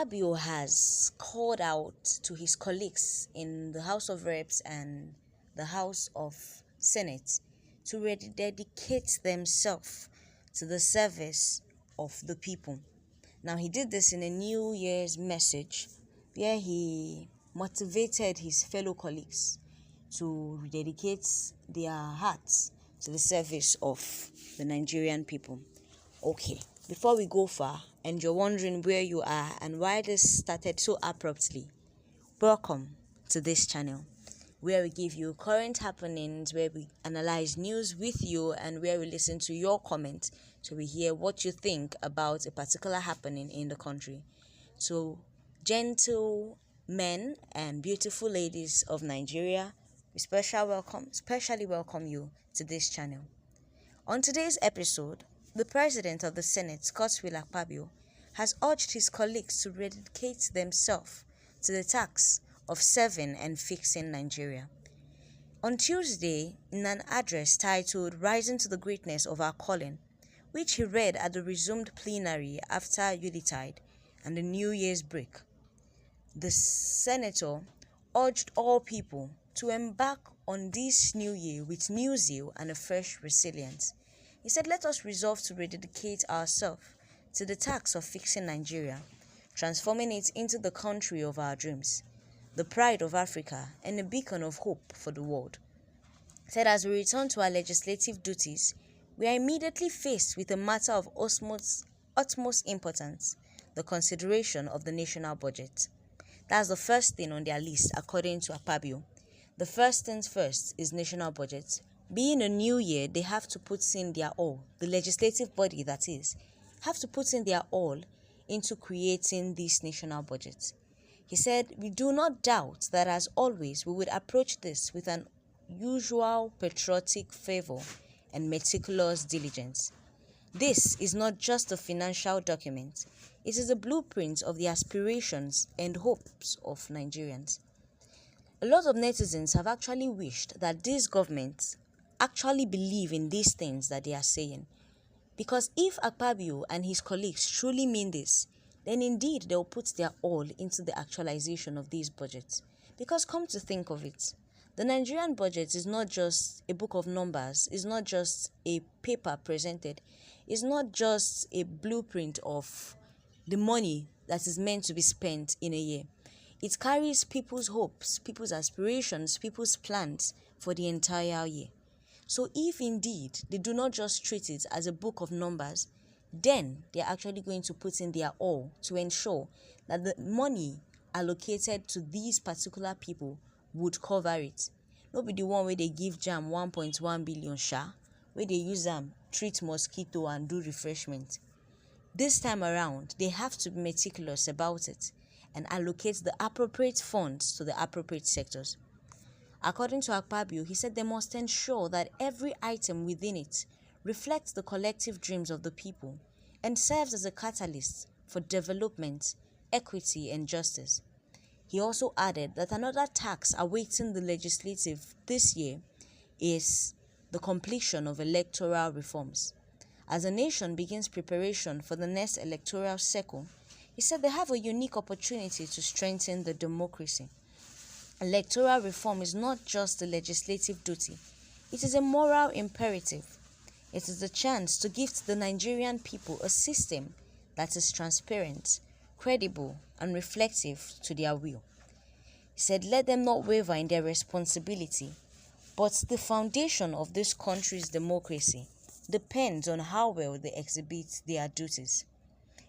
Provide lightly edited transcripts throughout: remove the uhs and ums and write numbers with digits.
Akpabio has called out to his colleagues in the House of Reps and the House of Senate to rededicate themselves to the service of the people. Now, he did this in a New Year's message where he motivated his fellow colleagues to rededicate their hearts to the service of the Nigerian people. Okay, before we go far, and you're wondering where you are and why this started so abruptly, welcome to this channel where we give you current happenings, where we analyze news with you, and where we listen to your comments so we hear what you think about a particular happening in the country. So, gentle men and beautiful ladies of Nigeria, we especially welcome you to this channel. On today's episode, the President of the Senate, Akpabio, has urged his colleagues to dedicate themselves to the task of serving and fixing Nigeria. On Tuesday, in an address titled Rising to the Greatness of Our Calling, which he read at the resumed plenary after Yuletide and the New Year's break, the senator urged all people to embark on this new year with new zeal and a fresh resilience. He said, "Let us resolve to rededicate ourselves to the task of fixing Nigeria, transforming it into the country of our dreams, the pride of Africa, and a beacon of hope for the world." He said, "As we return to our legislative duties, we are immediately faced with a matter of utmost importance, the consideration of the national budget." That's the first thing on their list, according to Akpabio. The first things first is national budget. Being a new year, they have to put in their all, the legislative body that is, have to put in their all into creating this national budget. He said, "We do not doubt that as always, we would approach this with an usual patriotic fervor and meticulous diligence. This is not just a financial document. It is a blueprint of the aspirations and hopes of Nigerians." A lot of netizens have actually wished that this government actually believe in these things that they are saying. Because if Akpabio and his colleagues truly mean this, then indeed they will put their all into the actualization of these budgets. Because come to think of it, the Nigerian budget is not just a book of numbers, it's not just a paper presented, it's not just a blueprint of the money that is meant to be spent in a year. It carries people's hopes, people's aspirations, people's plans for the entire year. So if indeed they do not just treat it as a book of numbers, then they're actually going to put in their all to ensure that the money allocated to these particular people would cover it. Not be the one where they give jam 1.1 billion where they use them treat mosquito and do refreshment. This time around, they have to be meticulous about it and allocate the appropriate funds to the appropriate sectors. According to Akpabio, he said they must ensure that every item within it reflects the collective dreams of the people and serves as a catalyst for development, equity, and justice. He also added that another task awaiting the legislative this year is the completion of electoral reforms. As a nation begins preparation for the next electoral cycle, he said they have a unique opportunity to strengthen the democracy. Electoral reform is not just a legislative duty, it is a moral imperative. It is a chance to give the Nigerian people a system that is transparent, credible, and reflective to their will. He said, "Let them not waver in their responsibility, but the foundation of this country's democracy depends on how well they exhibit their duties.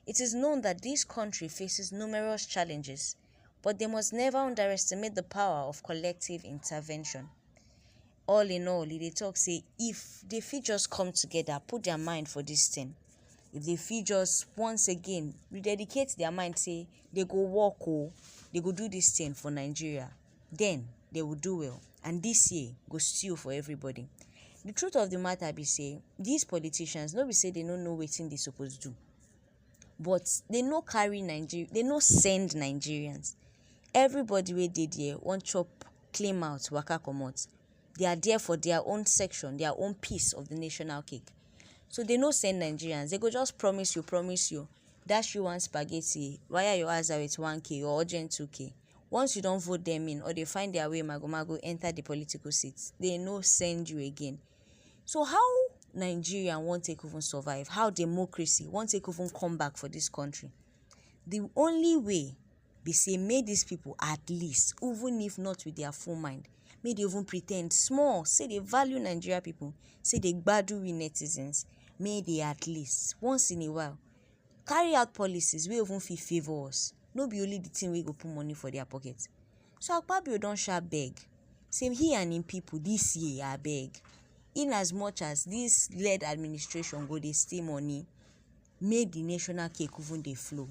It is known that this country faces numerous challenges, but they must never underestimate the power of collective intervention." All in all, they talk say if they fit just come together, put their mind for this thing, if they fit just once again rededicate their mind, say they go work, they go do this thing for Nigeria, then they will do well, and this year go steal for everybody. The truth of the matter be say these politicians no be say they don't know wetin they supposed to do, but they no carry Nigeria, they no send Nigerians. Everybody wey dey there wan chop claim out waka comot. They are there for their own section, their own piece of the national cake. So they no send Nigerians. They go just promise you. dash you one spaghetti, wire your eyes out with 1k or urgent 2k. Once you don't vote them in or they find their way mago enter the political seats, they no send you again. So how Nigeria won't take even survive, how democracy won't take even come back for this country? The only way be say make these people at least, even if not with their full mind, may they even pretend small, say they value Nigeria people, say they gbadu we netizens, may they at least once in a while carry out policies wey even fit favour us, no be only the thing wey go put money for their pocket. So Akpabio don sharp beg, say he and him people this year abeg, in as much as this led administration go dey steal money, make the national cake even dey flow,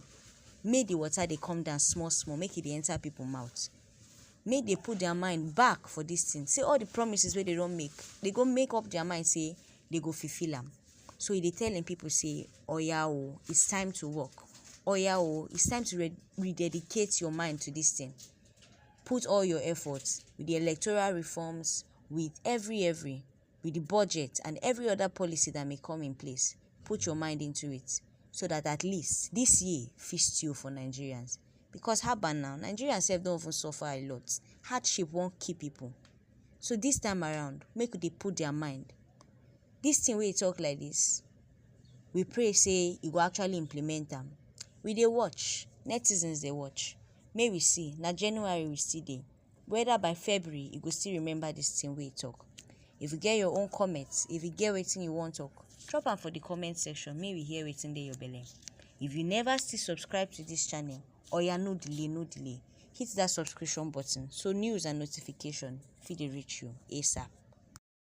make the water dey come down small small, make e dey enter people mouth, make they put their mind back for this thing. Say all the promises wey they don make, they go make up their mind say they go fulfill am. So e dey telling people say, oya o, it's time to work. Oya o, it's time to rededicate your mind to this thing. Put all your efforts with the electoral reforms, with every with the budget and every other policy that may come in place. Put your mind into it so that at least this year feast you for Nigerians. Because how about now? Nigerians sef don't even suffer a lot. Hardship won't keep people. So this time around, make they put their mind. This thing wey talk like this, we pray say e go actually implement them. We dey watch, netizens dey watch. May we see, na January we still dey. Whether by February you go still remember this thing wey talk. If you get your own comments, if you get wetin you want talk, drop am for the comment section. May we hear wetin dey your belle. If you never still subscribe to this channel, oya no delay. Hit that subscription button so news and notification fit dey reach you ASAP.